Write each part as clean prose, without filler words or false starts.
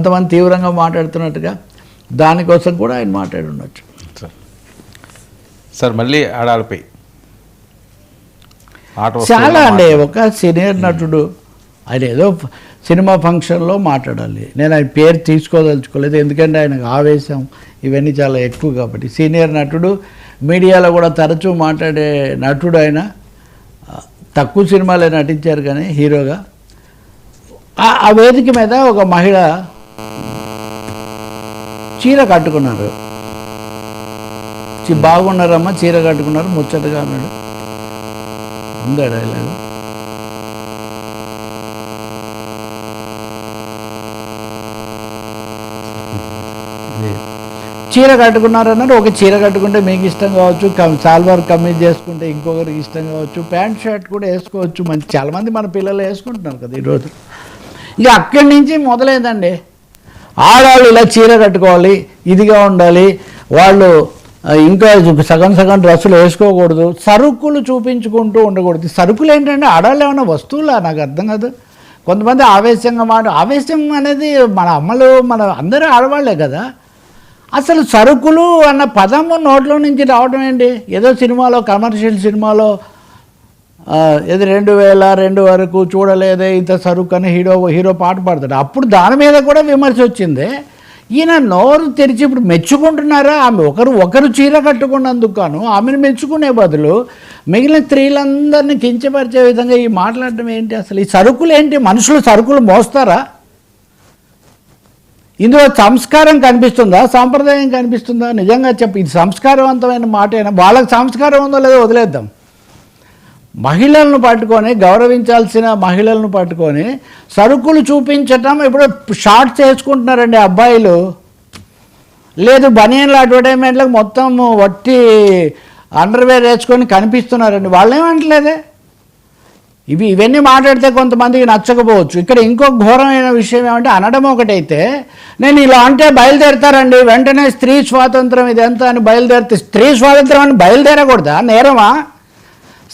కొంతమంది తీవ్రంగా మాట్లాడుతున్నట్టుగా దానికోసం కూడా ఆయన మాట్లాడి ఉండొచ్చు. సార్ మళ్ళీ ఆడాలపై చాలా అండి. ఒక సీనియర్ నటుడు ఆయన ఏదో సినిమా ఫంక్షన్లో మాట్లాడాలి. నేను ఆయన పేరు తీసుకోదలుచుకోలేదు, ఎందుకంటే ఆయనకు ఆవేశం ఇవన్నీ చాలా ఎక్కువ కాబట్టి. సీనియర్ నటుడు, మీడియాలో కూడా తరచూ మాట్లాడే నటుడు. ఆయన తక్కువ సినిమాలే నటించారు కానీ హీరోగా. ఆ వేదిక మీద ఒక మహిళ చీర కట్టుకున్నారు. బాగున్నారమ్మా, చీర కట్టుకున్నారు, ముచ్చటగా అన్నాడు. ఉందా డైలాగ్? చీర కట్టుకున్నారన్నారు. ఒక చీర కట్టుకుంటే మీకు ఇష్టం కావచ్చు, సాల్వార్ కమ్మీజ్ చేసుకుంటే ఇంకొకరికి ఇష్టం కావచ్చు, ప్యాంట్ షర్ట్ కూడా వేసుకోవచ్చు. చాలామంది మన పిల్లలు వేసుకుంటున్నారు కదా ఈరోజు. ఇక అక్కడి నుంచి మొదలైందండి. ఆడవాళ్ళు ఇలా చీర కట్టుకోవాలి, ఇదిగా ఉండాలి, వాళ్ళు ఇంకా సగం సగం డ్రెస్సులు వేసుకోకూడదు, సరుకులు చూపించుకుంటూ ఉండకూడదు. సరుకులు ఏంటంటే ఆడవాళ్ళు ఏమైనా వస్తువులా? నాకు అర్థం కాదు. కొంతమంది ఆవేశంగా ఆవేశం అనేది మన అమ్మలు, మన అందరూ ఆడవాళ్లే కదా. అసలు సరుకులు అన్న పదము నోట్లో నుంచి రావడం ఏంటి? ఏదో సినిమాలో, కమర్షియల్ సినిమాలో ఏదో 2002 వరకు చూడలేదే ఇంత సరుకు అని హీరో పాట పాడతాడు. అప్పుడు దాని మీద కూడా విమర్శ వచ్చింది. ఈయన నోరు తెరిచి ఇప్పుడు మెచ్చుకుంటున్నారా? ఆమె ఒకరు చీర కట్టుకున్నందుకు గాను ఆమెను మెచ్చుకునే బదులు మిగిలిన స్త్రీలందరినీ కించపరిచే విధంగా ఈ మాట్లాడటం ఏంటి? అసలు ఈ సరుకులు ఏంటి? మనుషులు సరుకులు మోస్తారా? ఇందులో సంస్కారం కనిపిస్తుందా, సాంప్రదాయం కనిపిస్తుందా? నిజంగా చెప్పి ఇది సంస్కారవంతమైన మాట అయినా వాళ్ళకి సంస్కారం ఉందో లేదో వదిలేద్దాం. మహిళలను పట్టుకొని, గౌరవించాల్సిన మహిళలను పట్టుకొని సరుకులు చూపించటం. ఇప్పుడు షార్ట్స్ వేసుకుంటున్నారండి అబ్బాయిలు, లేదు బనియన్ల అడ్వర్టైజ్మెంట్లకు మొత్తం వట్టి అండర్వేర్ వేసుకొని కనిపిస్తున్నారండి. వాళ్ళేమంటలేదే. ఇవన్నీ మాట్లాడితే కొంతమందికి నచ్చకపోవచ్చు. ఇక్కడ ఇంకో ఘోరమైన విషయం ఏమంటే, అనడం ఒకటైతే నేను ఇలా అంటే బయలుదేరుతారండి, వెంటనే స్త్రీ స్వాతంత్రం ఇదంతా అని బయలుదేరితే, స్త్రీ స్వాతంత్రం అని బయలుదేరకూడదా? నేరమా?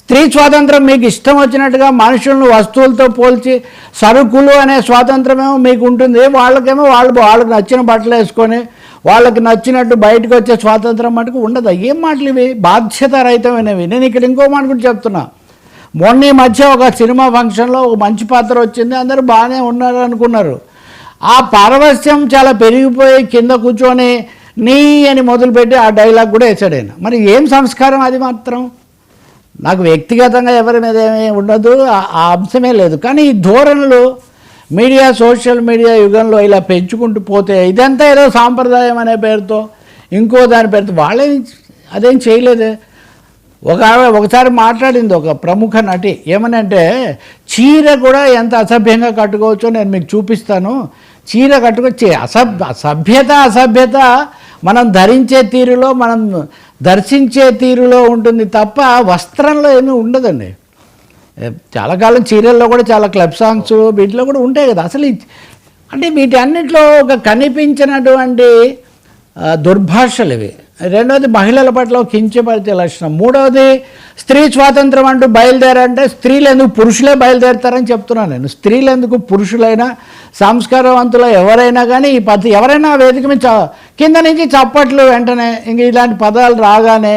స్త్రీ స్వాతంత్రం మీకు ఇష్టం వచ్చినట్టుగా మనుషులను వస్తువులతో పోల్చి సరుకులు అనే స్వాతంత్రమేమో మీకు ఉంటుంది, వాళ్ళకేమో వాళ్ళకి నచ్చిన బట్టలు వేసుకొని వాళ్ళకి నచ్చినట్టు బయటకు వచ్చే స్వాతంత్రం మటుకు ఉండదు. ఏం మాటలు ఇవి? బాధ్యత రహితమైనవి. నేను ఇక్కడ ఇంకో మాట కూడా చెప్తున్నా. మొన్న ఈ మధ్య ఒక సినిమా ఫంక్షన్లో ఒక మంచి పాత్ర వచ్చింది, అందరూ బాగానే ఉన్నారు అనుకున్నారు. ఆ పారవస్యం చాలా పెరిగిపోయి కింద కూర్చొని నీ అని మొదలుపెట్టి ఆ డైలాగ్ కూడా వేసాడు ఆయన. మరి ఏం సంస్కారం అది? మాత్రం నాకు వ్యక్తిగతంగా ఎవరి మీద ఏమీ ఉండదు, ఆ అంశమే లేదు. కానీ ఈ ధోరణులు మీడియా, సోషల్ మీడియా యుగంలో ఇలా పెంచుకుంటూ పోతే ఇదంతా ఏదో సాంప్రదాయం అనే పేరుతో, ఇంకో దాని పేరుతో వాళ్ళేం అదేం చేయలేదే. ఒకసారి మాట్లాడింది ఒక ప్రముఖ నటి, ఏమనంటే చీర కూడా ఎంత అసభ్యంగా కట్టుకోవచ్చో నేను మీకు చూపిస్తాను. చీర కట్టుకొచ్చి అసభ్యత మనం ధరించే తీరులో, మనం దర్శించే తీరులో ఉంటుంది తప్ప వస్త్రంలో ఏమీ ఉండదండి. చాలా కాలం చీరల్లో కూడా చాలా క్లబ్ సాంగ్స్ వీటిలో కూడా ఉంటాయి కదా. అసలు అంటే వీటి అన్నింటిలో ఒక కనిపించినటువంటి దుర్భాషలు ఇవి. రెండవది మహిళల పట్ల కించపరిచే లక్షణం. మూడవది స్త్రీ స్వాతంత్రం అంటూ బయలుదేరంటే స్త్రీలు ఎందుకు పురుషులే బయలుదేరుతారని చెప్తున్నాను నేను. స్త్రీలు ఎందుకు, పురుషులైనా సంస్కారవంతులు ఎవరైనా కానీ ఈ ఎవరైనా వేదిక మీద కింద నుంచి చప్పట్లు వెంటనే ఇంక ఇలాంటి పదాలు రాగానే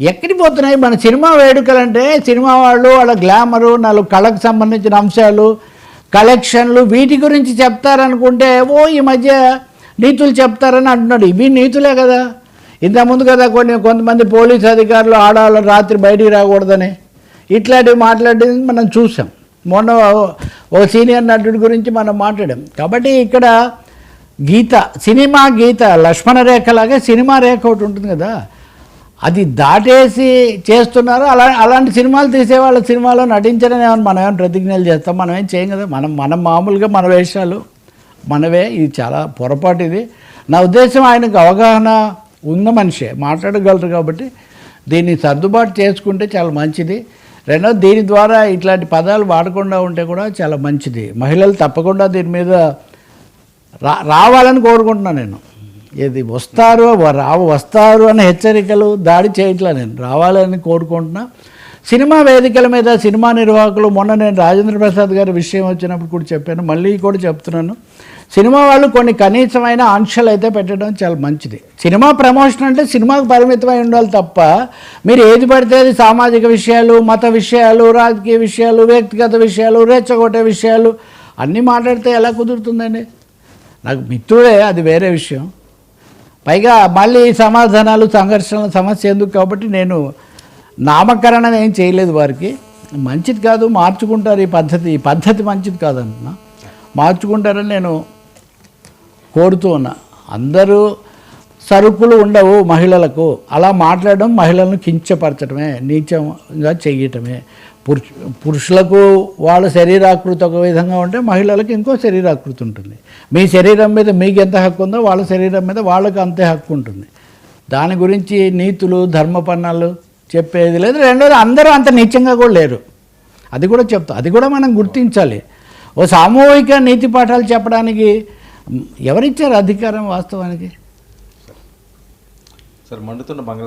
ఎక్కడికి పోతున్నాయి? మన సినిమా వేడుకలంటే సినిమా వాళ్ళు వాళ్ళ గ్లామరు, కళకు సంబంధించిన అంశాలు, కలెక్షన్లు వీటి గురించి చెప్తారనుకుంటే ఈ మధ్య నీతులు చెప్తారని అంటున్నాడు. ఇవి నీతులే కదా. ఇంతకుముందు కదా కొంతమంది పోలీస్ అధికారులు ఆడవాళ్ళు రాత్రి బయటికి రాకూడదని ఇట్లాంటివి మాట్లాడేది మనం చూసాం. మొన్న ఓ సీనియర్ నటుడి గురించి మనం మాట్లాడాం. కాబట్టి ఇక్కడ గీత, సినిమా గీత, లక్ష్మణ రేఖలాగే సినిమా రేఖ ఒకటి ఉంటుంది కదా, అది దాటేసి చేస్తున్నారు. అలాంటి సినిమాలు తీసేవాళ్ళ సినిమాలో నటించడం మనం ఏమైనా ప్రతిజ్ఞలు చేస్తాం? మనం ఏం చేయం కదా. మనం మామూలుగా మన వేషాలు మనవే. ఇది చాలా పొరపాటు. ఇది నా ఉద్దేశం, ఆయనకు అవగాహన ఉన్న మనిషే, మాట్లాడగలరు కాబట్టి దీన్ని సర్దుబాటు చేసుకుంటే చాలా మంచిది. రెండోది, దీని ద్వారా ఇట్లాంటి పదాలు వాడకుండా ఉంటే కూడా చాలా మంచిది. మహిళలు తప్పకుండా దీని మీద రావాలని కోరుకుంటున్నాను నేను. ఇది వస్తారు అనే హెచ్చరికలు దాడి చేయట్లా, నేను రావాలని కోరుకుంటున్నా. సినిమా వేదికల మీద సినిమా నిర్వాహకులు, మొన్న నేను రాజేంద్ర ప్రసాద్ గారి విషయం వచ్చినప్పుడు కూడా చెప్పాను, మళ్ళీ కూడా చెప్తున్నాను, సినిమా వాళ్ళు కొన్ని కనీసమైన ఆంక్షలు అయితే పెట్టడం చాలా మంచిది. సినిమా ప్రమోషన్ అంటే సినిమాకు పరిమితమై ఉండాలి తప్ప మీరు ఏది పడితే అది సామాజిక విషయాలు, మత విషయాలు, రాజకీయ విషయాలు, వ్యక్తిగత విషయాలు, రెచ్చగొట్టే విషయాలు అన్నీ మాట్లాడితే ఎలా కుదురుతుందండి? నాకు మిత్రుడే, అది వేరే విషయం. పైగా మళ్ళీ సమాధానాలు, సంఘర్షణల సమస్య ఎందుకు? కాబట్టి నేను నామకరణం ఏం చేయలేదు వారికి. మంచిది కాదు, మార్చుకుంటారు ఈ పద్ధతి మంచిది కాదంటున్నా, మార్చుకుంటారని నేను కోరుతూ ఉన్నా. అందరూ సరుకులు ఉండవు మహిళలకు, అలా మాట్లాడడం మహిళలను కించపరచడమే, నీచంగా చేయటమే. పురుషులకు వాళ్ళ శరీరాకృతి ఒక విధంగా ఉంటే మహిళలకు ఇంకో శరీరాకృతి ఉంటుంది. మీ శరీరం మీద మీకు ఎంత హక్కు ఉందో వాళ్ళ శరీరం మీద వాళ్ళకు అంతే హక్కు ఉంటుంది. దాని గురించి నీతులు, ధర్మపన్నాలు చెప్పేది లేదు. రెండోది, అందరూ అంత నీచంగా కూడా లేరు, అది కూడా చెప్తా, అది కూడా మనం గుర్తించాలి. ఓ సామూహిక నీతి పాఠాలు చెప్పడానికి ఎవరిచ్చారు అధికారం వాస్తవానికి? సార్ మండుతున్న బంగ్లా